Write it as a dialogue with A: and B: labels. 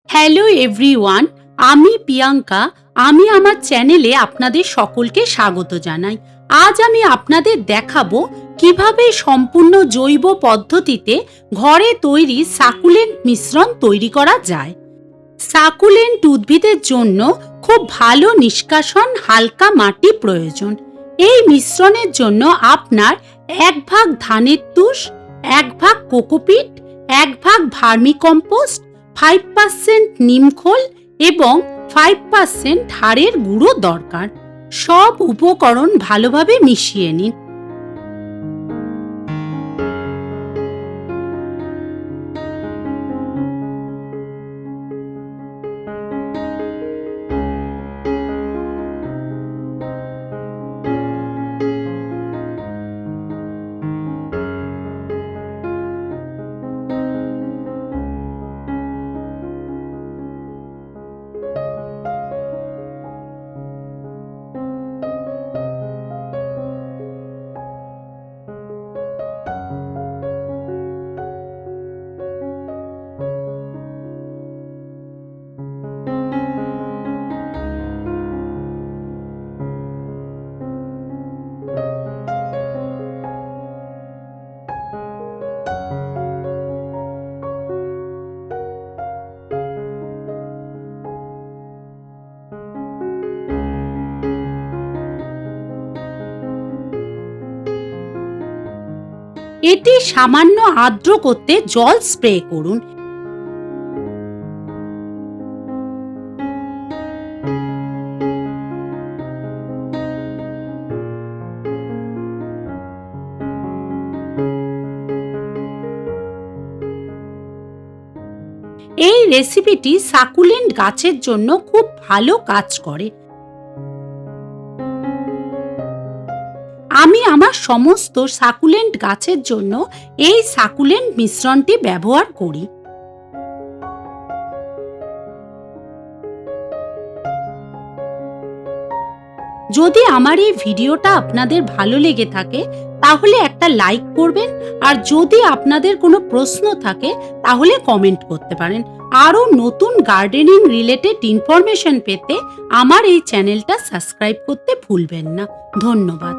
A: Hello everyone, আমি প্রিয়াঙ্কা। আমি আমার চ্যানেলে আপনাদের সকলকে স্বাগত জানাই। আজ আমি আপনাদের দেখাবো কিভাবে সম্পূর্ণ জৈব পদ্ধতিতে ঘরে তৈরি সাকুলেন্ট মিশ্রণ তৈরি করা যায়। সাকুলেন্ট উদ্ভিদের জন্য খুব ভালো নিষ্কাশন হালকা মাটি প্রয়োজন। এই মিশ্রণের জন্য আপনার 1 ভাগ ধানের তুষ, 1 ভাগ কোকোপিট, 1 ভাগ ভার্মিকম্পোস্ট, 5% নিমখোল এবং 5% হাড়ের গুঁড়ো দরকার। সব উপকরণ ভালোভাবে মিশিয়ে নিন। এটি সামান্য আর্দ্র করতে জল স্প্রে করুন। এই রেসিপিটি সাকুলেন্ট গাছের জন্য খুব ভালো কাজ করে। আমি আমার সমস্ত সাকুলেন্ট গাছের জন্য এই সাকুলেন্ট মিশ্রণটি ব্যবহার করি। যদি আমার এই ভিডিওটা আপনাদের ভালো লেগে থাকে তাহলে একটা লাইক করবেন, আর যদি আপনাদের কোনো প্রশ্ন থাকে তাহলে কমেন্ট করতে পারেন। আরও নতুন গার্ডেনিং রিলেটেড ইনফরমেশন পেতে আমার এই চ্যানেলটা সাবস্ক্রাইব করতে ভুলবেন না। ধন্যবাদ।